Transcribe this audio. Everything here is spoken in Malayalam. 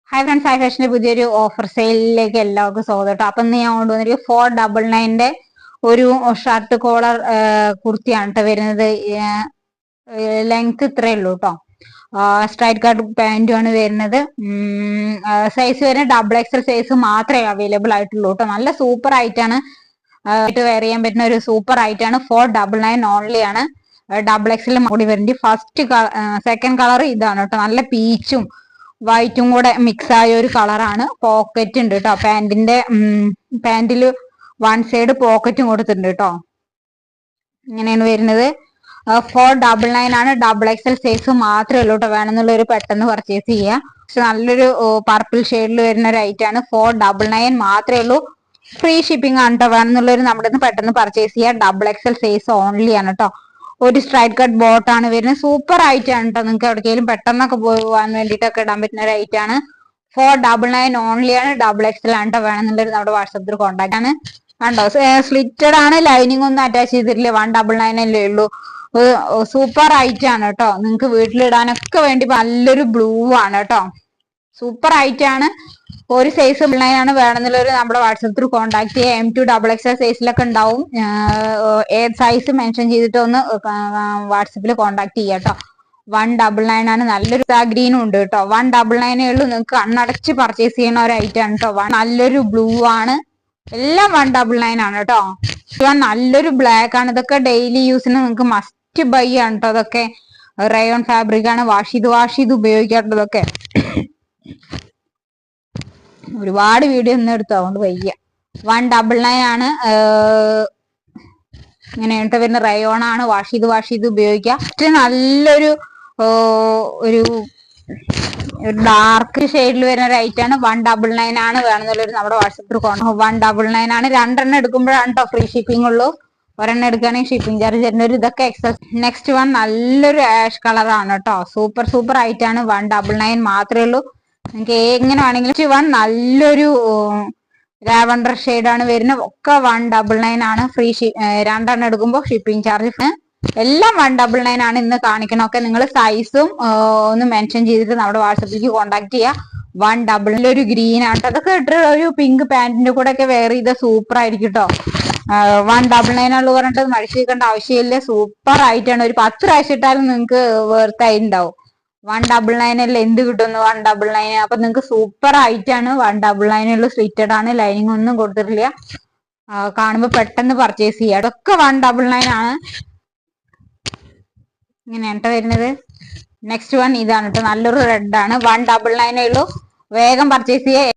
ഹായ് ഫ്രണ്ട്സ്, ഹായ് ഫാഷന്റെ പുതിയൊരു ഓഫർ സെയിലിലേക്ക് എല്ലാവർക്കും സ്വാഗതം കേട്ടോ. അപ്പൊ ഇന്ന് ഞാൻ കൊണ്ടുവന്നൊരു 499 ഒരു ഷർട്ട് കോളർ കുർത്തിയാണ് കേട്ടോ വരുന്നത്. ലെങ്ത് ഇത്രേ ഉള്ളൂ കേട്ടോ. സ്ട്രൈറ്റ് കട്ട് പാന്റുമാണ് വരുന്നത്. സൈസ് വരുന്നത് XXL സൈസ് മാത്രമേ അവൈലബിൾ ആയിട്ടുള്ളൂ കേട്ടോ. നല്ല സൂപ്പർ ആയിട്ടാണ് വെയർ ചെയ്യാൻ പറ്റുന്ന ഒരു സൂപ്പർ ആയിട്ടാണ്. 499 ഓൺലി ആണ്. XXL കൂടി വരുന്നുണ്ട്. സെക്കൻഡ് കളർ ഇതാണ് കേട്ടോ. നല്ല പീച്ചും വൈറ്റും കൂടെ മിക്സ് ആയ ഒരു കളറാണ്. പോക്കറ്റ് ഉണ്ട് കേട്ടോ. പാന്റില് വൺ സൈഡ് പോക്കറ്റും കൊടുത്തിട്ടുണ്ട് കേട്ടോ. ഇങ്ങനെയാണ് വരുന്നത്. 499 ആണ്. XXL സൈസ് മാത്രമേ ഉള്ളൂ കേട്ടോ. വേണമെന്നുള്ളൊരു പെട്ടെന്ന് പർച്ചേസ് ചെയ്യുക. പക്ഷെ നല്ലൊരു പർപ്പിൾ ഷെയ്ഡിൽ വരുന്ന ഒരു ഐറ്റാണ്. 499 മാത്രമേ ഉള്ളൂ. ഫ്രീ ഷിപ്പിംഗ് ആണ് കേട്ടോ. വേണമെന്നുള്ളൊരു നമ്മുടെ പെട്ടെന്ന് പർച്ചേസ് ചെയ്യുക. XXL സൈസ് ഓൺലി ആണ് കേട്ടോ. ഒരു സ്ട്രൈറ്റ് കട്ട് ബോട്ടാണ് വരുന്നത്. സൂപ്പർ ആയിട്ടാണ് കേട്ടോ. നിങ്ങൾക്ക് എവിടേക്കെങ്കിലും പെട്ടെന്നൊക്കെ പോകാൻ വേണ്ടിയിട്ടൊക്കെ ഇടാൻ പറ്റുന്ന ഒരു ഐറ്റാണ്. 499 ഓൺലി ആണ്. XXL ആണ് കേട്ടോ. വേണമെന്നുള്ളൊരു നമ്മുടെ വാട്സപ്പിൽ കോൺടാക്ട് ആണ്. കണ്ടോ, സ്ലിറ്റഡ് ആണ്. ലൈനിങ് ഒന്നും അറ്റാച്ച് ചെയ്തിട്ടില്ല. 199 അല്ലേ ഉള്ളൂ. സൂപ്പർ ആയിട്ടാണ് കേട്ടോ. നിങ്ങൾക്ക് വീട്ടിലിടാനൊക്കെ വേണ്ടി നല്ലൊരു ബ്ലൂ ആണ് കേട്ടോ. സൂപ്പർ ആയിട്ടാണ്. ഒരു സൈസ് ആണ്. വേണമെന്നുള്ളൊരു നമ്മുടെ വാട്സപ്പ് ത്രൂ കോൺടാക്ട് ചെയ്യുക. M2 XXL സൈസിലൊക്കെ ഉണ്ടാവും. ഏത് സൈസ് മെൻഷൻ ചെയ്തിട്ട് ഒന്ന് വാട്സപ്പിൽ കോൺടാക്ട് ചെയ്യുക കേട്ടോ. 199 ആണ്. നല്ലൊരു ഗ്രീനും ഉണ്ട് കേട്ടോ. 199 ഉള്ളൂ. നിങ്ങൾക്ക് കണ്ണടച്ച് പർച്ചേസ് ചെയ്യുന്ന ഒരു ഐറ്റം ആണ് കേട്ടോ. നല്ലൊരു ബ്ലൂ ആണ്. എല്ലാം 199 ആണ് കേട്ടോ. നല്ലൊരു ബ്ലാക്ക് ആണ്. ഇതൊക്കെ ഡെയിലി യൂസിന് നിങ്ങൾക്ക് മസ്റ്റ് ബൈ ആണ് കേട്ടോ. അതൊക്കെ റയോൺ ഫാബ്രിക് ആണ്. വാഷ് ചെയ്ത് ഉപയോഗിക്കാറുള്ളതൊക്കെ. ഒരുപാട് വീഡിയോ ഒന്നും എടുത്തു, അതുകൊണ്ട് വയ്യ. 199 ആണ്. ഇങ്ങനെ വരുന്ന റയോൺ ആണ്. വാഷ് ചെയ്ത് ഉപയോഗിക്കുക. നല്ലൊരു ഒരു ഡാർക്ക് ഷെയ്ഡിൽ വരുന്ന ഒരു ഐറ്റാണ്. 199 ആണ്. വേണമെന്നുള്ളൊരു നമ്മുടെ വാട്സപ്പിൽ 199 ആണ്. 2 എടുക്കുമ്പോഴാണ് കേട്ടോ ഫ്രീ ഷിപ്പിംഗ് ഉള്ളൂ. ഒരെണ്ണം എടുക്കുകയാണെങ്കിൽ ഷിപ്പിംഗ് ചാർജ് തരുന്ന ഒരു ഇതൊക്കെ എക്സസ്. നെക്സ്റ്റ് വൺ നല്ലൊരു ആഷ് കളറാണ് കേട്ടോ. സൂപ്പർ ആയിട്ടാണ്. 199 മാത്രമേ ഉള്ളൂ. നിങ്ങൾക്ക് എങ്ങനെ വേണമെങ്കിലും. നല്ലൊരു ലാവണ്ടർ ഷെയ്ഡാണ് വരുന്നത്. ഒക്കെ 199 ആണ്. ഫ്രീ 2 എടുക്കുമ്പോൾ ഷിപ്പിംഗ് ചാർജ് എല്ലാം 199 ആണ്. ഇന്ന് കാണിക്കണമൊക്കെ നിങ്ങൾ സൈസും ഒന്ന് മെൻഷൻ ചെയ്തിട്ട് നമ്മുടെ വാട്സപ്പിലേക്ക് കോൺടാക്ട് ചെയ്യുക. 199 ഒരു ഗ്രീൻ ആണ്. അതൊക്കെ ഇട്ട് ഒരു പിങ്ക് പാന്റിന്റെ കൂടെ ഒക്കെ വെയർ ചെയ്ത സൂപ്പർ ആയിരിക്കും കേട്ടോ. 199 ഉള്ളു പറഞ്ഞിട്ട് മടിച്ചു വെക്കേണ്ട ആവശ്യമില്ല. സൂപ്പർ ആയിട്ടാണ്. ഒരു 10 പ്രാവശ്യം ഇട്ടാലും നിങ്ങൾക്ക് വേർത്തായി ഉണ്ടാവും. 199 എന്ത് കിട്ടുന്നു? 199. അപ്പൊ നിങ്ങൾക്ക് സൂപ്പർ ആയിട്ടാണ്. 199 ഉള്ളു. സ്ലിറ്റഡ് ആണ്. ലൈനിങ് ഒന്നും കൊടുത്തിട്ടില്ല. കാണുമ്പോ പെട്ടെന്ന് പർച്ചേസ് ചെയ്യുക. അതൊക്കെ 199 ആണ്. ഇങ്ങനെയാണ് കേട്ടോ വരുന്നത്. നെക്സ്റ്റ് വൺ ഇതാണ് കേട്ടോ. നല്ലൊരു റെഡ് ആണ്. 199 ഉള്ളൂ. വേഗം പർച്ചേസ് ചെയ്യുക.